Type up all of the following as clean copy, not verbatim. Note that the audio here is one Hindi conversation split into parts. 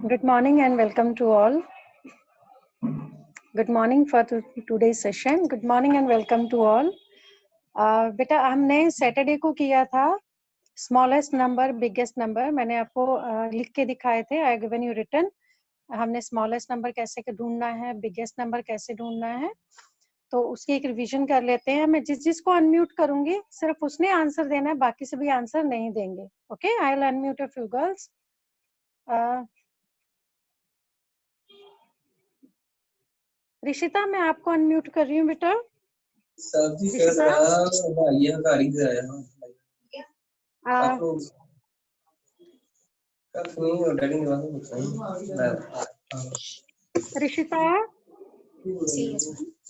Good morning and welcome to all. Good morning for today's session. Good morning and welcome to all. बेटा हमने सैटरडे को किया था स्मॉलेस्ट नंबर बिगेस्ट नंबर, मैंने आपको लिख के दिखाए थे। I given you written. हमने स्मॉलेस्ट नंबर कैसे ढूंढना है, बिगेस्ट नंबर कैसे ढूंढना है, तो उसकी एक रिवीजन कर लेते हैं। मैं जिसको अनम्यूट करूंगी सिर्फ उसने आंसर देना है, बाकी सभी आंसर नहीं देंगे। Okay, I will unmute a few girls. Rishita, मैं आपको अनम्यूट कर रही हूँ बेटा। Rishita,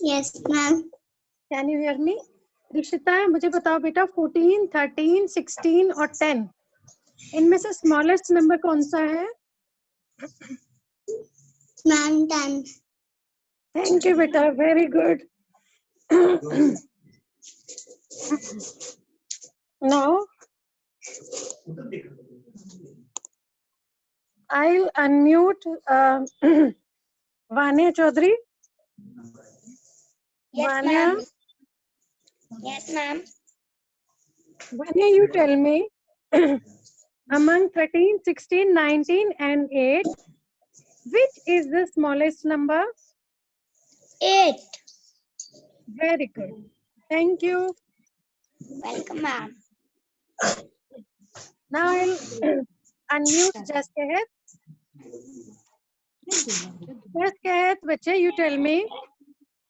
Yes, ma'am. Can you hear me? Rishita, मुझे बताओ बेटा, 14, 13, 16 और 10 इनमें से स्मॉलेस्ट नंबर कौन सा है? Ma'am, 10. थैंक यू बेटा, very good. Now I will unmute Vanya Chaudhary. Yes, Vanya, ma'am. Yes, ma'am. Vanya, you tell me among 13, 16, 19 and 8, which is the smallest number? 8. Very good. Thank you. Welcome, ma'am. Now I'll unmute Just Ahead. Just Ahead, बच्चे, you tell me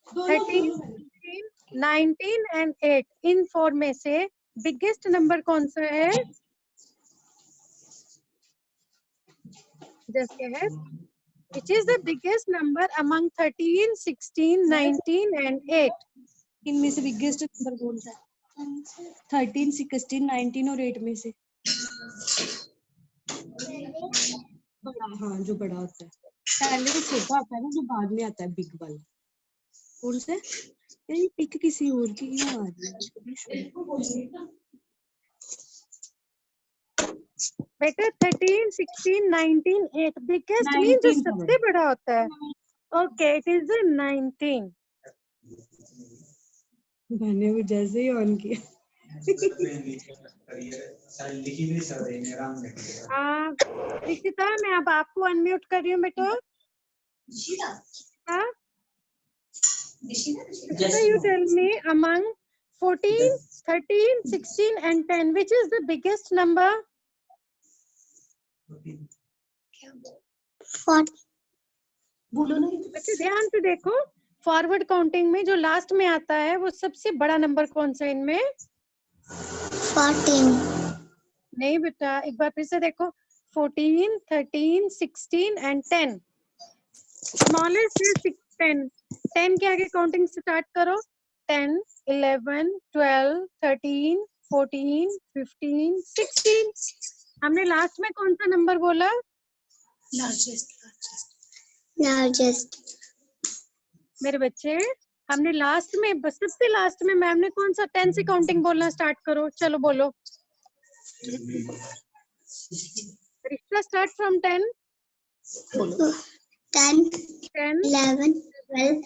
13, 16, 19 and 8 इन 4 में से बिगेस्ट नंबर कौन सा है? Just Ahead. Which is the biggest number among 13, 16, 19 and 8? इनमें से बिगेस्ट नंबर कौन सा है? 13, 16, 19 और 8 में से बड़ा, हाँ जो बड़ा होता है। पहले तो छोटा आता है ना, जो बाद में आता है बिग वाला। कौन सा? ये पिक किसी और की क्यों आ रही है? बेटा 13, 16, 19, 8 बिगेस्ट मीन जो सबसे बड़ा होता है। Okay, it is 19। मैंने वो जैसे ही ऑन किया। ऋषिता, मैं अब आपको अनम्यूट कर रही हूँ बेटा। Rishita, you tell me among 14, 13, 16 and 10 which is the biggest number? 40. बोलो ना। अच्छा, ध्यान से देखो, फॉरवर्ड काउंटिंग में जो लास्ट में आता है वो सबसे बड़ा नंबर कौन सा है इनमें? 14. नहीं बेटा, एक बार फिर से देखो, 14, 13, 16 and 10। स्मॉलेस्ट है 10। 10 के आगे काउंटिंग स्टार्ट करो। 10, 11, 12, 13, 14, 15, 16। हमने लास्ट में कौन सा नंबर बोला? Largest. मेरे बच्चे, हमने लास्ट में, सबसे लास्ट में मैम ने कौन सा 10 से काउंटिंग बोलना स्टार्ट करो। चलो बोलो। रिश्ता स्टार्ट फ्रॉम 10। 10, 10, 11, 12,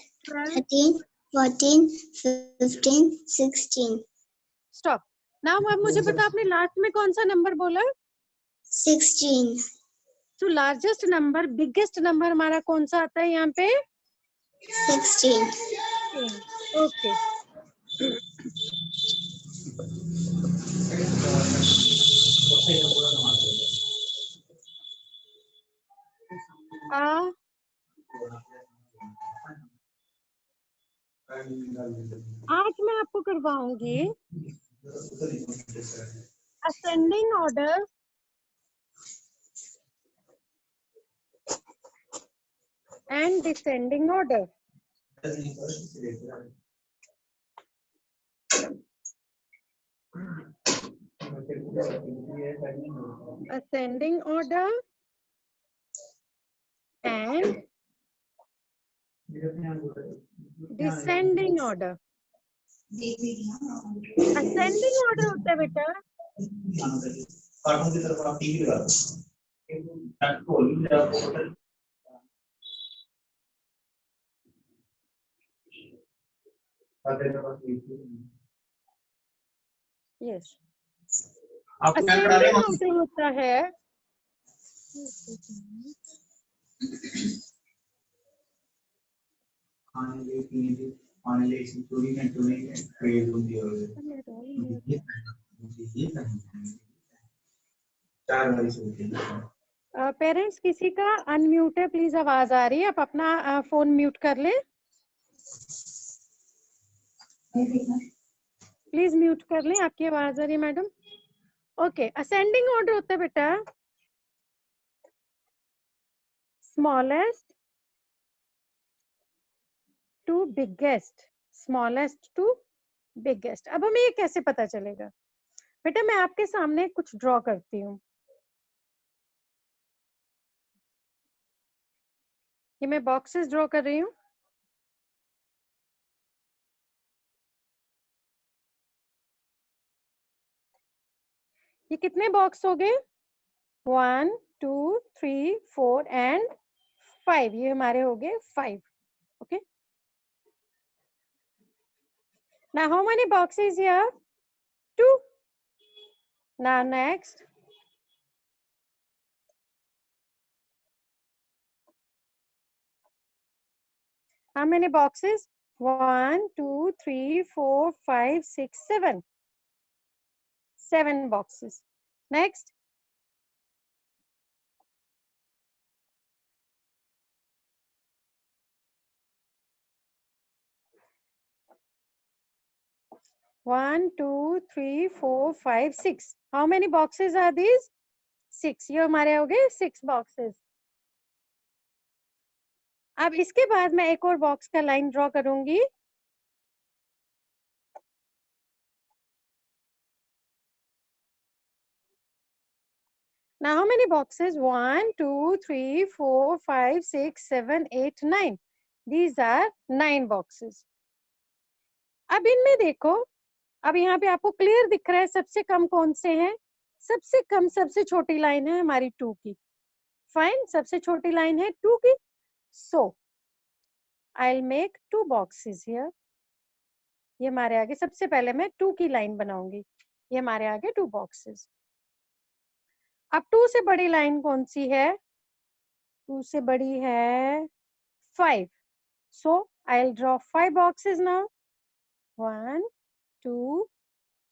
13, 14, 15, 16. स्टॉप। नाउ अब मुझे बता, आपने लास्ट में कौन सा नंबर बोला? 16. तो लार्जेस्ट नंबर, बिगेस्ट नंबर हमारा कौन सा आता है यहाँ पे? 16. ओके। आज मैं आपको करवाऊंगी ascending order and descending order. Ascending order and descending order। ascending order होता है बेटा यस, असेंडिंग ऑर्डर होता है पेरेंट्स किसी का अनम्यूट है, प्लीज आवाज आ रही है, आप अपना फोन म्यूट कर लें, प्लीज म्यूट कर लें, आपकी आवाज आ रही है मैडम। ओके, असेंडिंग ऑर्डर होता है बेटा smallest to biggest, smallest to biggest. अब हमें ये कैसे पता चलेगा बेटा, मैं आपके सामने कुछ ड्रॉ करती हूँ, ये मैं बॉक्सेस ड्रॉ कर रही हूँ, ये कितने बॉक्स हो गए 1 2 3 4 एंड 5, ये हमारे हो गए 5। Okay, now how many boxes here? 2. Now next, how many boxes? 1 2 3 4 5 6 7, 7 boxes. Next, one, 2, 3, 4, 5, 6. How many boxes are these? 6. ये हमारे हो गए 6 boxes. अब इसके बाद मैं एक और बॉक्स का लाइन ड्रॉ करूंगी, now how many boxes? 1 2 3 4 5 6 7 8 9. These are 9 boxes. अब इनमें देखो, अब यहाँ पे आपको क्लियर दिख रहा है सबसे कम कौन से हैं? सबसे कम सबसे छोटी लाइन है हमारी 2 की। फाइन, सबसे छोटी लाइन है 2 की, so I will make 2 boxes here. ये हमारे आगे सबसे पहले मैं 2 की लाइन बनाऊंगी, ये हमारे आगे 2 boxes. अब 2 से बड़ी लाइन कौन सी है? 2 से बड़ी है 5, so I'll draw 5 boxes now. 1 2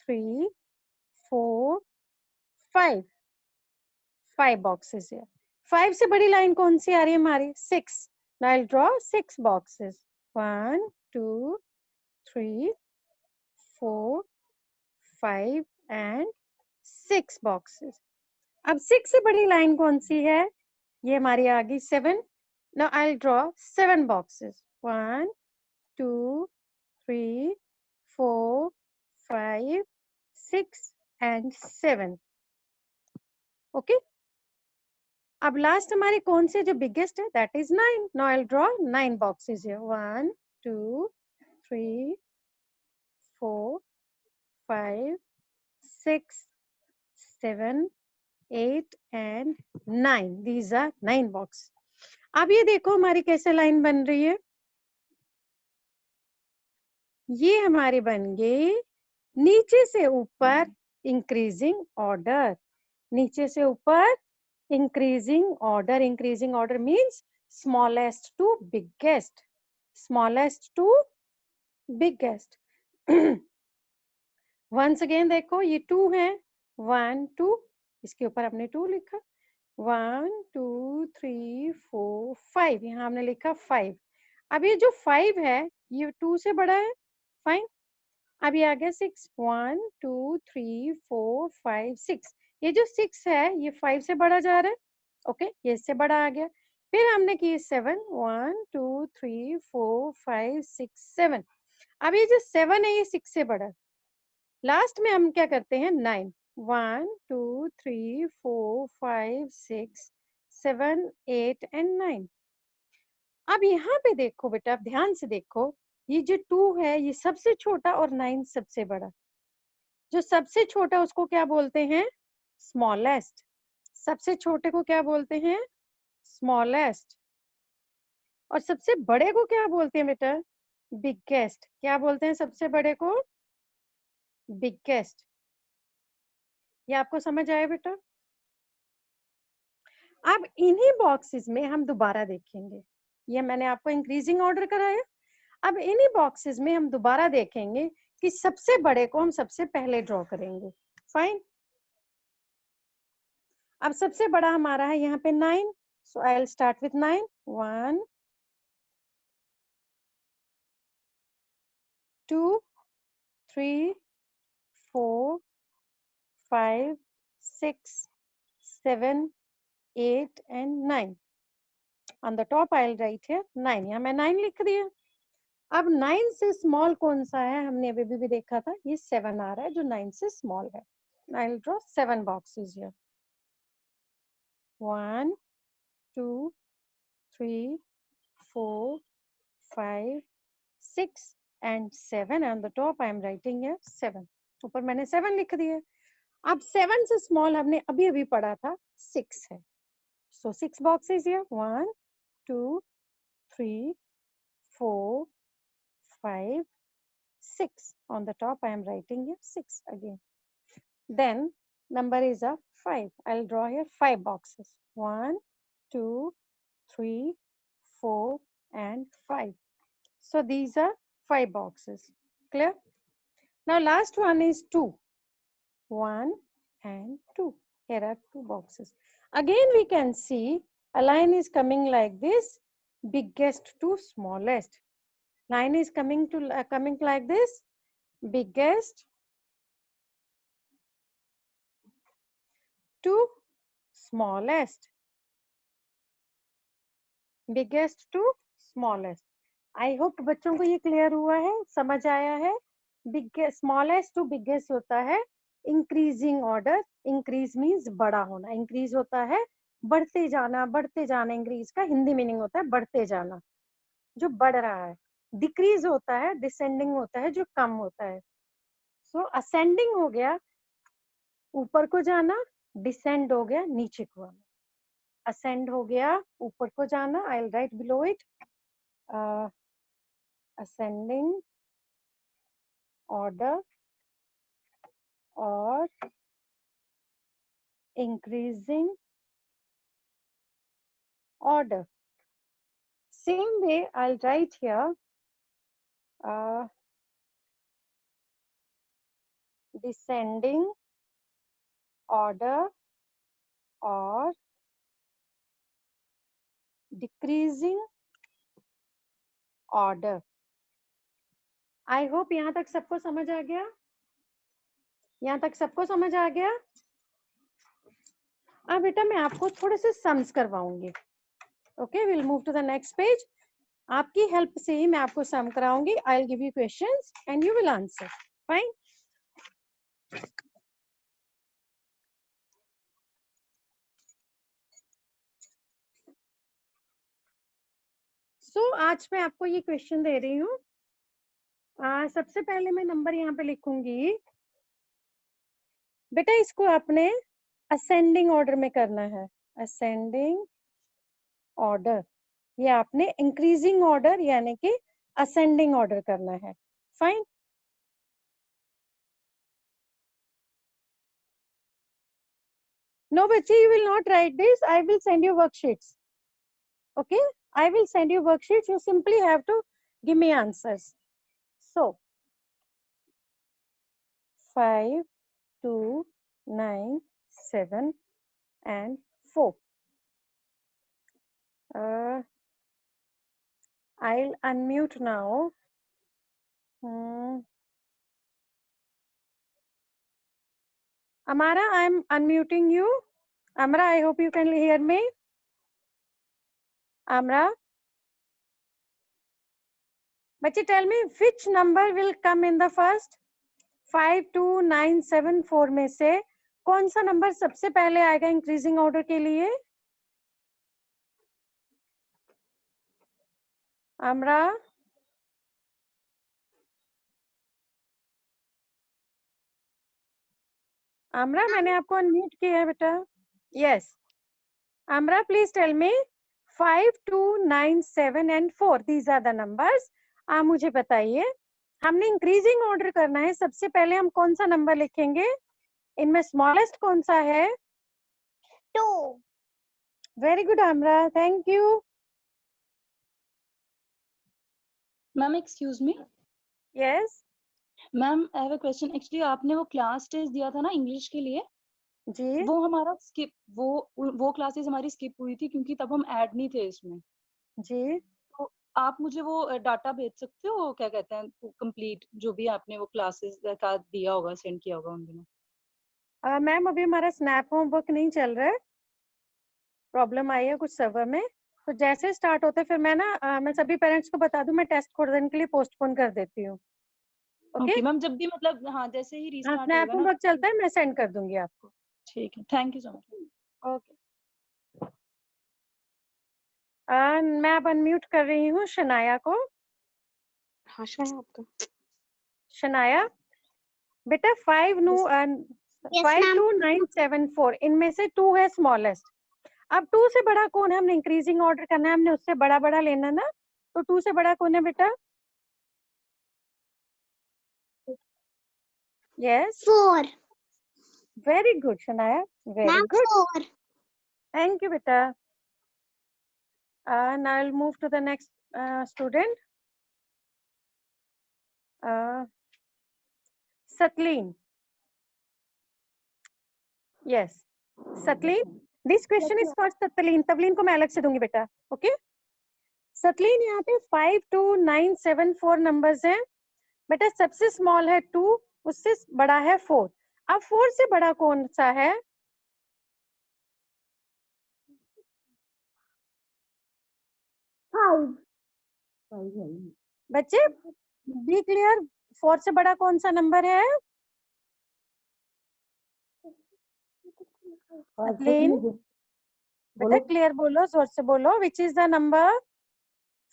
3 4 5, 5 boxes here. 5 से बड़ी लाइन कौन सी आ रही है हमारी? 6. Now I'll draw 6 boxes. 1 2 3 4 5 and 6 boxes. अब 6 से बड़ी लाइन कौन सी है? ये हमारी आ गई 7. Now I'll draw 7 boxes. 1 2 3 4 5 6 and 7. Okay. अब लास्ट हमारे कौन से जो बिगेस्ट है? That is 9. Now I'll draw 9 boxes here. 1 2 3 4 5 6 7 8 and 9. These are 9 boxes. अब ये देखो हमारी कैसे लाइन बन रही है, ये हमारी बन गई नीचे से ऊपर इंक्रीजिंग ऑर्डर, नीचे से ऊपर increasing order. Increasing order means smallest to biggest, smallest to biggest. Once again देखो ये 2 है, 1 2, इसके ऊपर हमने 2 लिखा, 1 2 3 4 5, यहाँ हमने लिखा 5. अब ये जो 5 है ये 2 से बड़ा है, फाइन. अब ये आ गया 6, 1 2 3 4 5 6. ये जो 6 है ये 5 से बड़ा जा रहा है, ओके, ये इससे बड़ा आ गया. फिर हमने की 7, 1 2 3 4 5 6 7. अब ये जो 7 है ये 6 से बड़ा है. लास्ट में हम क्या करते हैं 9, 1 2 3 4 5 6 7 8 and 9. अब यहाँ पे देखो बेटा, अब ध्यान से देखो, ये जो 2 है ये सबसे छोटा और 9 सबसे बड़ा. जो सबसे छोटा उसको क्या बोलते हैं? स्मॉलेस्ट. सबसे छोटे को क्या बोलते हैं? स्मॉलेस्ट। और सबसे बड़े को क्या बोलते हैं बेटा? बिगेस्ट। क्या बोलते हैं सबसे बड़े को? बिगेस्ट। ये आपको समझ आया बेटा? अब इन्हीं बॉक्सेस में हम दोबारा देखेंगे, ये मैंने आपको इंक्रीजिंग ऑर्डर कराया। अब इन्हीं बॉक्सेस में हम दोबारा देखेंगे कि सबसे बड़े को हम सबसे पहले ड्रॉ करेंगे। फाइन। अब सबसे बड़ा हमारा है यहाँ पे 9, सो I will start with 9। 1 2 3 4 5 6 7 8 and 9। On the top I'll write here 9। यहाँ मैं 9 लिख दिया। अब 9 से स्मॉल कौन सा है? हमने अभी भी देखा था, ये 7 आ रहा है जो 9 से स्मॉल है। I'll draw 7 boxes here। 1 2 3 4 5 6 and 7। On the top I am writing here 7। ऊपर मैंने 7 लिख दिया। अब 7 से स्मॉल हमने अभी अभी पढ़ा था 6 है, so 6 boxes here। 1 2 3 4 5 6। On the top I am writing here 6 again। Then number is a 5। I'll draw here 5 boxes। 1 2 3 4 and 5। So these are 5 boxes। Clear? Now last one is 2। 1 and 2। Here are 2 boxes। Again we can see a line is coming like this, biggest to smallest। Line is coming like this, biggest to smallest, biggest to smallest। I hope बच्चों को ये क्लियर हुआ है, समझ आया है। बिगेस्ट, स्मॉलेस्ट टू बिगेस्ट होता है इंक्रीजिंग ऑर्डर। इंक्रीज मीन्स बड़ा होना, इंक्रीज होता है बढ़ते जाना, बढ़ते जाना। इंक्रीज का हिंदी मीनिंग होता है बढ़ते जाना, जो बढ़ रहा है। डिक्रीज होता है, डिसेंडिंग होता है, जो कम होता है। सो असेंडिंग हो गया ऊपर को जाना, डिसेंड हो गया नीचे को आना। असेंड हो गया ऊपर को जाना, I will write below it ascending order or increasing order। Same way I'll write here descending order or decreasing order। I hope यहाँ तक सबको समझ आ गया, यहाँ तक सबको समझ आ गया। अब बेटा मैं आपको थोड़े से सम्स करवाऊंगी। Okay, will move to the next page. आपकी हेल्प से ही मैं आपको सम कराऊंगी। I will give you questions and you will answer. Fine. आज मैं आपको ये क्वेश्चन दे रही हूँ। सबसे पहले मैं नंबर यहाँ पे लिखूंगी। बेटा इसको आपने असेंडिंग ऑर्डर में करना है, असेंडिंग ऑर्डर। ये आपने इंक्रीजिंग ऑर्डर यानी कि असेंडिंग ऑर्डर करना है। फाइन। No, बच्चे, you will not write this. I will send you worksheets. Okay, I will send you worksheets. You simply have to give me answers. So 5 2 9 7 and 4। I'll unmute now। Amara, I'm unmuting you। Amara, I hope you can hear me। Amara, बच्चे, tell me which number will come in the first 5 2 9 7 4 में से कौन सा नंबर सबसे पहले आएगा इंक्रीजिंग ऑर्डर के लिए? Amara, मैंने आपको अनम्यूट किया है बेटा। Yes. Amra, please tell me 5, 2, 9, 7 and 4. These are the numbers. आप मुझे बताइए, हमने इंक्रीजिंग ऑर्डर करना है. सबसे पहले हम कौन सा नंबर लिखेंगे? इनमें स्मॉलेस्ट कौन सा है? 2. वेरी गुड आमरा, thank you. Ma'am excuse me. Yes ma'am I have a question. Actually आपने वो क्लास टेस्ट दिया था ना इंग्लिश के लिए, जी. वो हमारा स्किप, वो क्लासेस हमारी स्किप हुई थी क्योंकि तब हम ऐड नहीं थे इसमें. जी. तो आप मुझे वो डाटा भेज सकते हो, क्या कहते हैं, कंप्लीट जो भी आपने वो क्लासेस का दिया होगा, सेंड किया होगा उन दिनों. मैम अभी हमारा स्नैप होमवर्क नहीं चल रहा है, प्रॉब्लम आई है कुछ सर्वर में. तो जैसे स्टार्ट होते फिर मैं ना मैं सभी पेरेंट्स को बता दूं, मैं टेस्ट थोड़े दिन के लिए पोस्टपोन कर देती हूँ. ओके. ओके मैम, जब भी मतलब हाँ जैसे ही हाँ, रीस्टार्ट स्नैप होगा ना. होमवर्क चलता है, मैं सेंड कर दूंगी आपको. ठीक है, thank you so much. Okay. मैं अब अनम्यूट कर रही हूँ शनाया को. हाँ शायद आपका. शनाया बेटा 5 Yes, 5 ma'am. 2 9 7 4 इनमें से 2 है स्मॉलेस्ट. अब 2 से बड़ा कौन है? हमने इंक्रीजिंग ऑर्डर करना है, हमने उससे बड़ा बड़ा लेना ना. तो 2 से बड़ा कौन है बेटा? Yes. 4. Very good Shanaya, very Ma'am, good. 4. Thank you बेटा. now I'll move to the next student. Satleen. Yes. Satleen, this question is for Satleen. Tavleen को मैं अलग से दूंगी बेटा. Okay. Satleen, यहाँ पे 5 2 9 7 4 नंबर्स हैं बेटा. सबसे स्मॉल है 2, उससे बड़ा है 4. अब 4 से बड़ा कौन सा है? बच्चे बी क्लियर. 4 से बड़ा कौन सा नंबर है? सतलीन बेटा क्लियर बोलो, जोर से बोलो. Which is the number?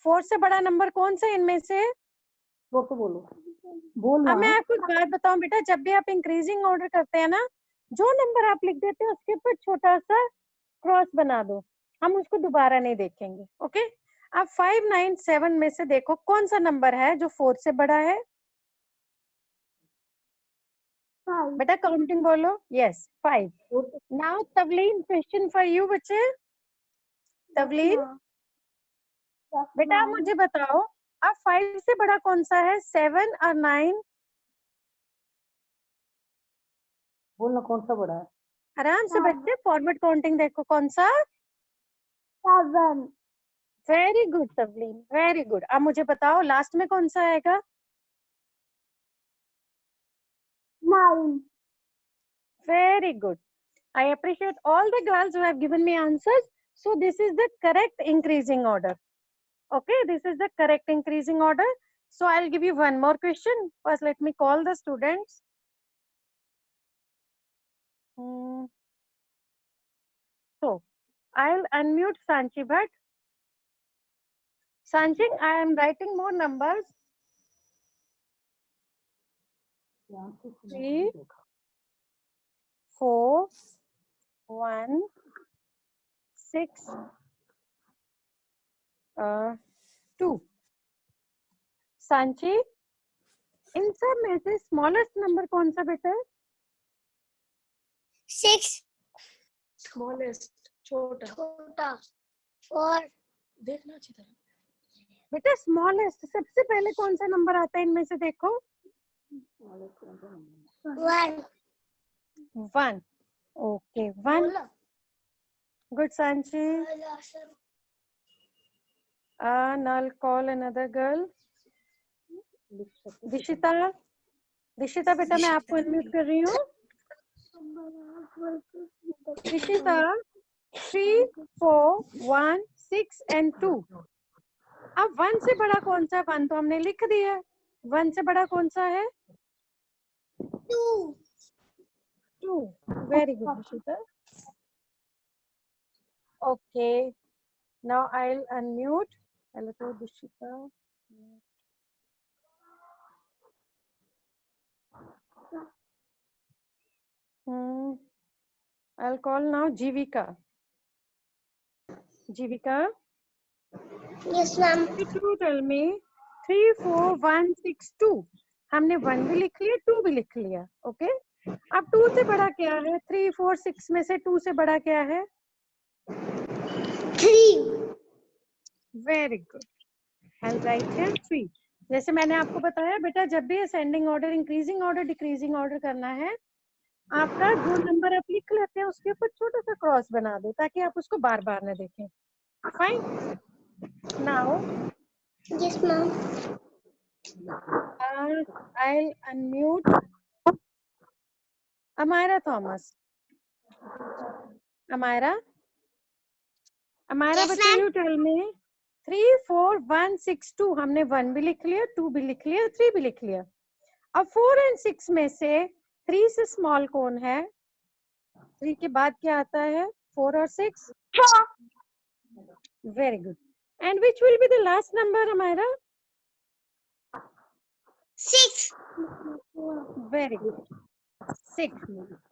4 से बड़ा नंबर कौन सा इनमें से? तो बोलो, बोलना. अब मैं आपको एक बात बताऊं बेटा, जब भी आप इंक्रीजिंग ऑर्डर करते हैं ना, जो नंबर आप लिख देते हैं उसके ऊपर छोटा सा क्रॉस बना दो, हम उसको दोबारा नहीं देखेंगे. ओके. अब 5 9 7 में से देखो कौन सा नंबर है जो 4 से बड़ा है? बेटा काउंटिंग बोलो. Yes 5. Now Tavleen, question for you बच्चे. तवलीन बेटा आप मुझे बताओ, अब 5 से बड़ा कौन सा है? 7 और 9? बोलना कौन सा बड़ा है? आराम से बच्चे, फॉरवर्ड काउंटिंग देखो कौन सा. 7. Very good Tavleen, very good. अब मुझे बताओ लास्ट में कौन सा आएगा? 9. Very good. I appreciate all the girls who have given me answers. So this is the correct increasing order. Okay, this is the correct increasing order. So I'll give you one more question. First, let me call the students. So I'll unmute Sanchi Bhatt. Sanchi, I am writing more numbers. 3 4 1 6 2. Sanchi, इन सब में से स्मॉलेस्ट नंबर कौन सा बेटा है? 6. स्मॉलेस्ट छोटा. 4. देखना अच्छी तरह. बेटा स्मॉलेस्ट सबसे पहले कौन सा नंबर आता है इनमें से? देखो 1. 1. Okay 1. Good Sanchi. Now I'll call another girl. Dishita. Dishita बेटा मैं आपको अनम्यूट कर रही हूँ. दिशिता 3 4 1 6 and 2. अब 1 से बड़ा कौन सा? 1 तो हमने लिख दिया. 1 से बड़ा कौन सा है? 2. 2. Very good Dishita. Okay. Now I'll unmute. Hello to Dishita. I'll call now Jivika. Jivika, Yes, ma'am. you tell me 3, 4, 1, 6, 2. हमने 1 भी लिख लिया, 2 भी लिख लिया. ओके, अब 2 से बड़ा क्या है? 3, 4, 6 में से 2 से बड़ा क्या है? 3. Very good. I'll write here 3. जैसे मैंने आपको बताया बेटा, जब भी ascending order, increasing order, decreasing order करना है, आपका जो नंबर आप लिख लेते हैं उसके ऊपर छोटा सा क्रॉस बना दो ताकि आप उसको बार बार न देखें. Fine. Now Yes, ma'am. I'll unmute Amira Thomas. Amira, Yes, बच्चे ma'am. you tell me 3, 4, 1, 6, 2. हमने 1 भी लिख लिया, 2 भी लिख लिया, 3 भी लिख लिया. अब 4 and 6 में से 3 से स्मॉल कौन है? 3 के बाद क्या आता है? 4 और 6. 4. Very good. And which will be the last number, Amira? 6. Very good. 6.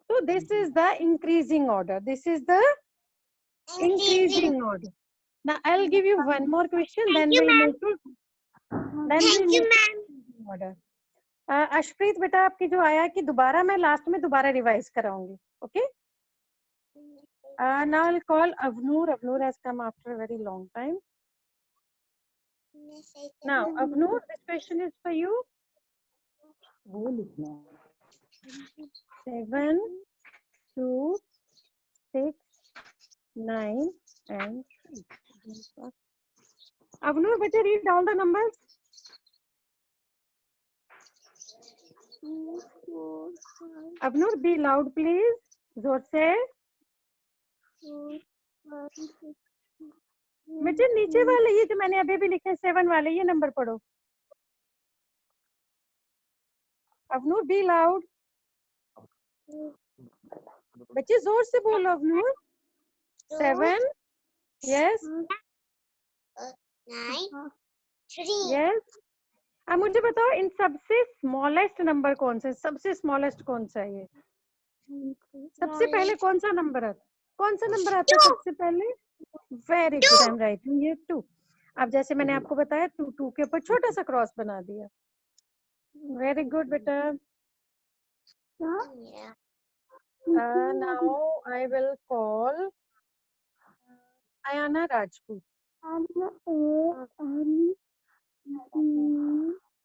So this is the increasing order. This is the increasing order. Now I'll give you one more question. Then you, we'll ma'am. move to. Then Thank we'll you, move ma'am. to order. Ashpreet बेटा, आपकी जो आया कि दोबारा मैं लास्ट में दोबारा रिवाइज कराऊंगी. Okay. Now I'll call Avnoor. Avnoor has come after a very long time. Now Avnoor, this question is for you. वो लिखना है. 7, 2, 6, 9 and 3. Avnoor, better read all the numbers. 2, 4, 5, Avnoor, be loud please. जोर से. 4, 5, 6. बेटे नीचे वाले ये जो मैंने अभी भी लिखे 7 वाले ये नंबर पढ़ो. अवनूर, बी लाउड. बच्चे जोर से बोलो. अवनूर. 7. यस. 9, 3. यस. अब मुझे बताओ इन सबसे स्मॉलेस्ट नंबर कौन सा है? सबसे स्मॉलेस्ट कौन सा है? ये सबसे पहले कौन सा नंबर आता है? कौन सा नंबर आता है सबसे पहले? Very good. I am writing ये 2. अब जैसे मैंने आपको बताया 2, 2 के ऊपर छोटा सा क्रॉस बना दिया. वेरी गुड बेटा. Yeah. Now I will call Ayana Rajput.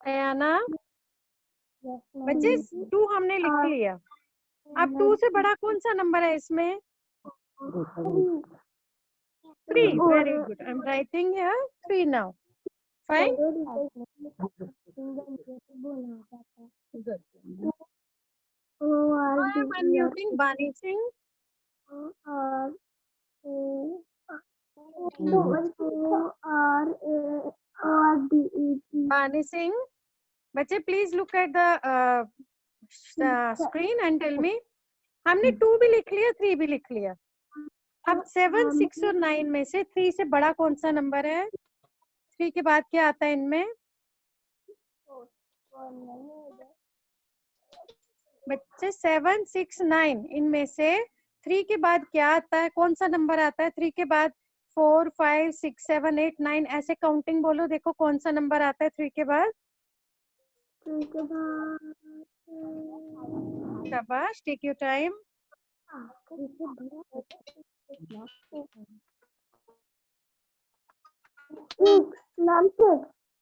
Ayana, बच्चे 2 हमने लिख लिया. अब 2 से बड़ा कौन सा नंबर है इसमें? 3. Very good. I'm writing here 3 now. Fine. Good. I am unmuting Bani Singh. Bani Singh, बच्चे please look at the screen and tell me. हमने 2 भी लिख लिया, 3 भी लिख लिया. अब 7, 6 और 9 में से 3 से बड़ा कौन सा नंबर है? 3 के बाद क्या आता है इनमें? बच्चे 7, 6, 9 इनमें से 3 के बाद क्या आता है? कौन सा नंबर आता है 3 के बाद? 4, 5, 6, 7, 8, 9 ऐसे काउंटिंग बोलो. देखो कौन सा नंबर आता है 3 के बाद? शाबाश. Take your time.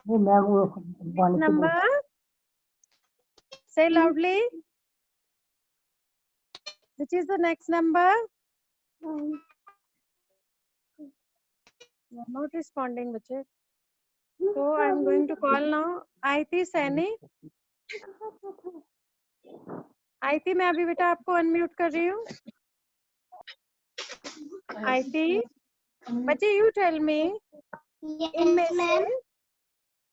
वो मैं वो वाणी से बोल. Number. Say loudly. Which is the next number? You are not responding, बच्चे. So I am going to call now. आयती Saini. आयती, मैं अभी बेटा आपको अनम्यूट कर रही हूँ. आयती, बच्चे you tell me. इनमें से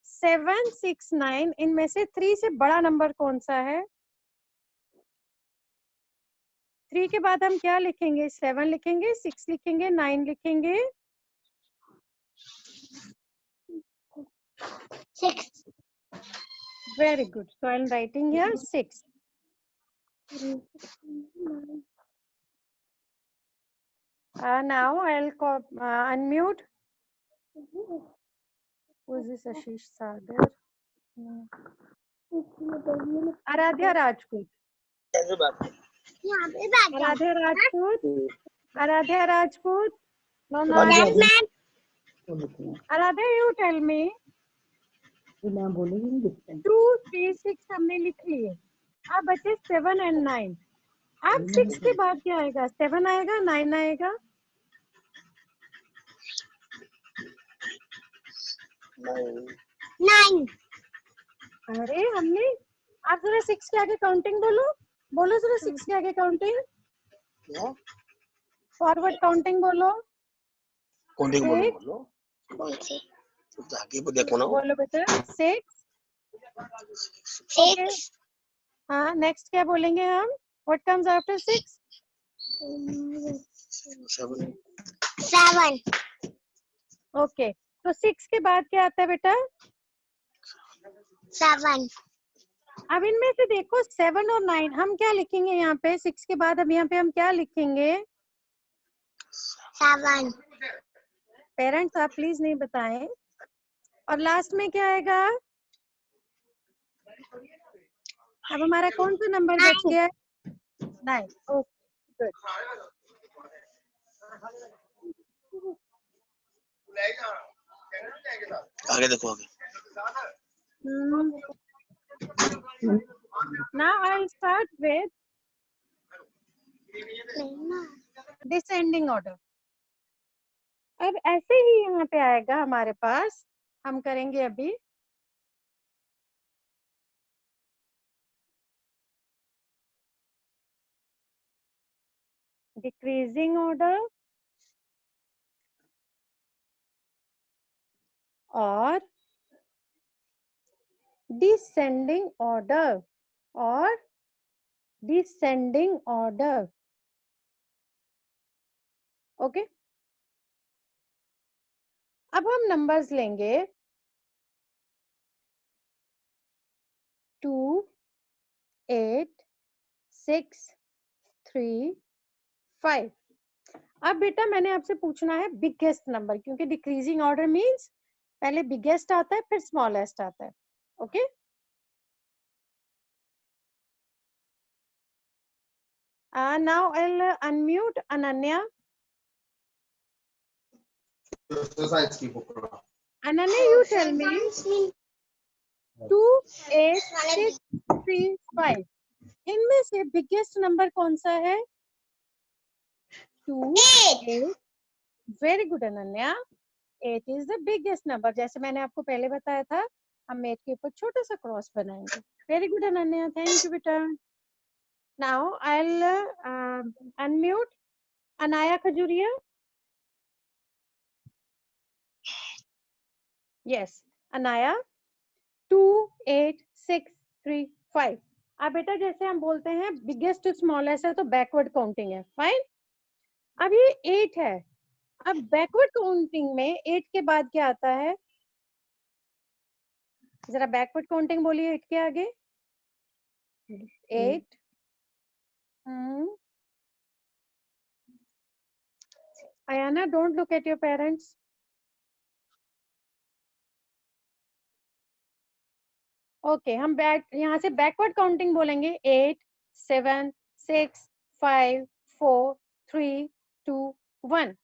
7, 6, 9 इनमें से 3 से बड़ा नंबर कौन सा है? 3 के बाद हम क्या लिखेंगे? 7 लिखेंगे, 6 लिखेंगे, 9 लिखेंगे. 6. Very good. So I am writing here 6. Now I'll unmute. Who is this Ashish Sagar? Aradhya Rajput. यहाँ पे बैठ जाओ। Aradhya Rajput. Aradhya Rajput. No, no. Yes, ma'am. वो लिखना है। Aradhya, you tell me. ये मैं बोलेगी नहीं लिखते हैं। 2, 3, 6 हमने लिख लिए। अब बचे 7 and 9. अब 6 के बाद क्या आएगा? 7 आएगा, 9 आएगा। 9. अरे हमने, आप जरा 6 के आगे काउंटिंग बोलो। बोलो जरा 6 के आगे काउंटिंग। फॉरवर्ड काउंटिंग बोलो। कौन-सी बोलो Six. बोलो कौन सी? तो आगे को देखो ना बोलो बेटा 6। 6. हाँ, नेक्स्ट क्या बोलेंगे हम? What comes after 6? 7 7. ओके, तो 6 के बाद क्या आता है बेटा? 7. अब इनमें से देखो 7 और 9 हम क्या लिखेंगे यहाँ पे? 6 के बाद अब यहाँ पे हम क्या लिखेंगे? 7. पेरेंट्स आप प्लीज नहीं बताएं। और लास्ट में क्या आएगा? अब हमारा कौन सा नंबर बच गया? 9. Okay, good. आगे देखो आगे Now I'll start with descending order. अब ऐसे ही यहाँ पे आएगा हमारे पास, हम करेंगे अभी डिक्रीजिंग ऑर्डर और डिसेंडिंग ऑर्डर और डिसेंडिंग ऑर्डर। ओके, अब हम नंबर्स लेंगे 2, 8, 6, 3, 5। अब बेटा मैंने आपसे पूछना है बिगेस्ट नंबर, क्योंकि डिक्रीजिंग ऑर्डर मींस पहले बिगेस्ट आता है फिर स्मॉलेस्ट आता है। Okay, now I will unmute Ananya. Ananya, you tell me 2, 8, 6, 3, 5 इनमें से बिगेस्ट नंबर कौन सा है? 2, 8। Very good Ananya, 8 is the biggest number. जैसे मैंने आपको पहले बताया था, हम 8 के ऊपर छोटा सा क्रॉस बनाएंगे। Very good Ananya, thank you बेटा। Now I will unmute Anaya Khajuria. Yes Anaya, 2, 8, 6, 3, 5। अब बेटा जैसे हम बोलते हैं बिगेस्ट टू स्मॉलेस्ट है तो बैकवर्ड काउंटिंग है, फाइन। अब ये 8 है, अब बैकवर्ड काउंटिंग में 8 के बाद क्या आता है? जरा बैकवर्ड काउंटिंग बोलिए 8 के आगे। 8 Ayana, don't look at your parents. Okay, हम यहाँ से बैकवर्ड काउंटिंग बोलेंगे 8, 7, 6, 5, 4, 3, 2, 1।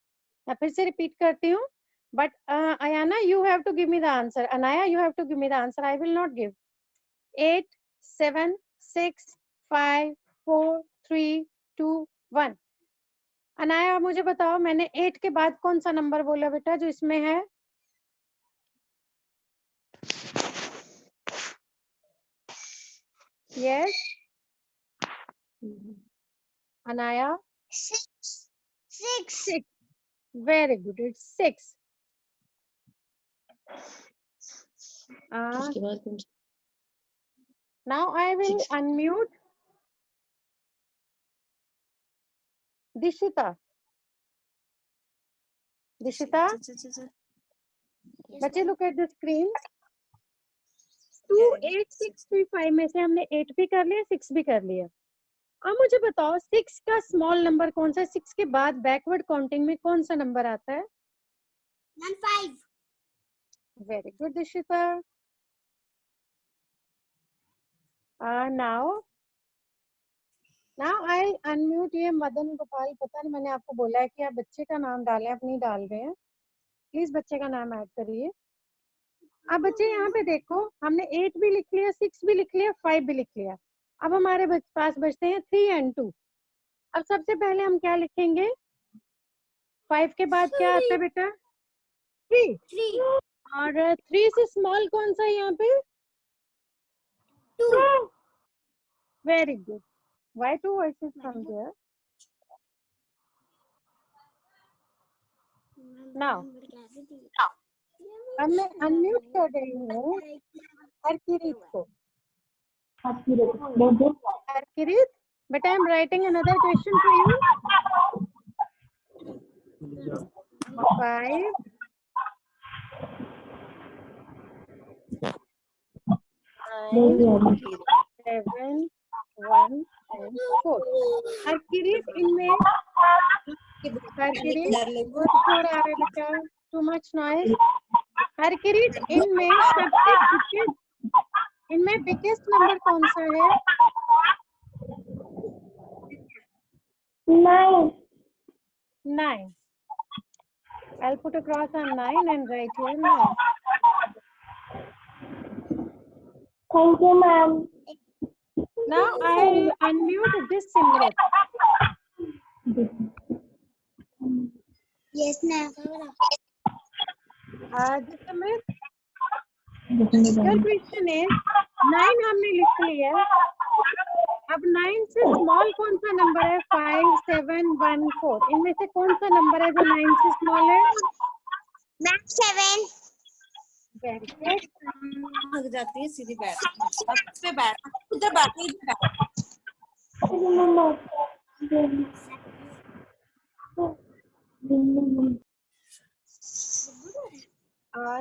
मैं फिर से रिपीट करती हूँ, but Ayana you have to give me the answer. Anaya you have to give me the answer, I will not give. 8, 7, 6, 5, 4, 3, 2, 1। Anaya मुझे बताओ, मैंने 8 के बाद कौन सा नंबर बोला बेटा जो इसमें है? Yes. Anaya? 6. 6. Very good. It's 6. Now I will unmute Dishita. Dishita? बच्चे look at the screen. 2, 8, 6, 3, 5 में से हमने 8 भी कर लिया, 6 भी कर लिया। अब मुझे बताओ 6 का स्मॉल नंबर कौन सा है? 6 के बाद बैकवर्ड काउंटिंग में कौन सा नंबर आता है? Ma'am 5. Very good Dishita. Now I unmute ये मदन गोपाल, पता नहीं मैंने आपको बोला है कि आप बच्चे का नाम डालें, आप नहीं डाल रहे हैं। प्लीज बच्चे का नाम ऐड करिए। अब बच्चे यहाँ पे देखो, हमने 8 भी लिख लिया, 6 भी लिख लिया, 5 भी लिख लिया। अब हमारे पास बचते हैं 3 and 2। अब सबसे पहले हम क्या लिखेंगे? 5 के बाद क्या आता है बेटा? 3। 3. और 3 से स्मॉल कौन सा है यहाँ पे? 2. Very good. Why 2 voices from there? Now, अब मैं अनम्यूट कर रही हूँ हरकिरीत को। हरकिरीत, बेटा I am writing another question for you. 5, 9, 7, 1 and 4। हरकिरीत इनमें हो रहा है बेटा, टू मच नॉइज। हरकिरीत इनमें सबसे बिगेस्ट नंबर कौन सा है? 9। I'll put a cross on 9 and write here 9. Thank you, ma'am. Now I'll unmute this Simrat. Yes, ma'am. This Simrat, your question is 9 हमने लिख लिया। अब 9 से स्मॉल कौन सा नंबर है? 5, 7, 1, 4। इनमें से कौन सा नंबर है जो 9 से स्मॉल है? मैम 7. Very good. लग जाती है सीधी बैठ पे बैठ उधर बैठ इधर बैठ।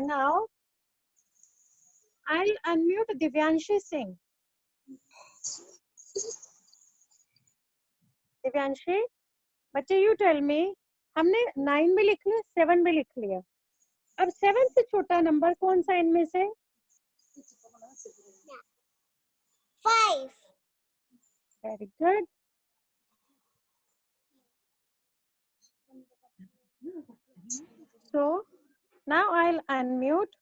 Now I'll unmute Divyanshi Singh. Divyanshi, बच्चे यू टेल मी, हमने 9 भी लिख लिया, 7 भी लिख लिया। अब 7 से छोटा नंबर कौन सा इनमें से? 5. Very good. So now I'll unmute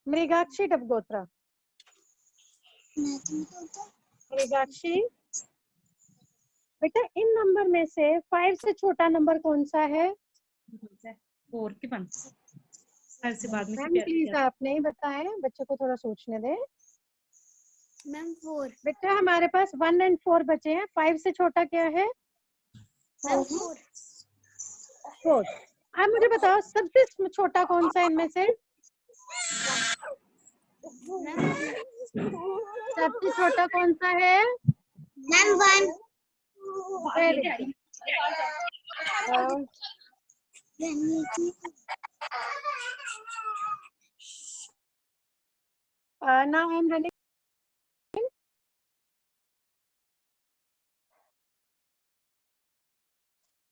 Mrigakshi Dabgotra. Mrigakshi, बेटा इन नंबर में से 5 से छोटा नंबर कौन सा है? 4 के 5 से बाद में मैम प्लीज आप नहीं बताएं, बच्चे को थोड़ा सोचने दें। मैम 4. बेटा हमारे पास 1 and 4 बचे हैं। 5 से छोटा क्या है? 4। आप मुझे बताओ सबसे छोटा कौन सा इनमें से? सबसे छोटा कौन सा है? Ma'am 1. Very good. Now I'm running.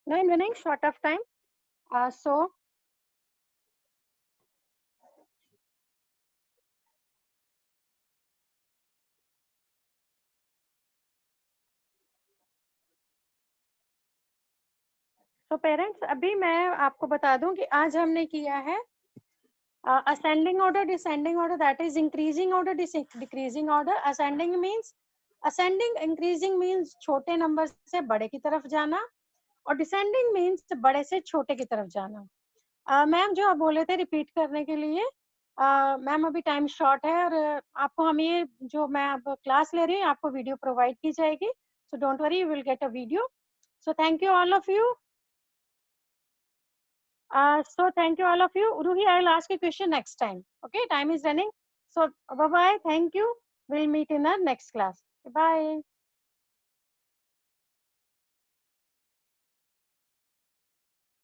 Now I'm running short of time. So parents, अभी मैं आपको बता दूं कि आज हमने किया है ascending order, descending order, that is increasing order, decreasing order. Ascending means increasing means छोटे नंबर से बड़े की तरफ जाना, और डिसेंडिंग मीन्स बड़े से छोटे की तरफ जाना। मैम जो आप बोले थे रिपीट करने के लिए, मैम अभी टाइम शॉर्ट है, और आपको हम ये जो मैं अब क्लास ले रही हूँ आपको वीडियो प्रोवाइड की जाएगी, so don't worry, you will get a video. So thank you all of you. So thank you all of you. Ruhi, I will ask a question next time. Okay, time is running. So bye bye. Thank you. We'll meet in our next class. Bye.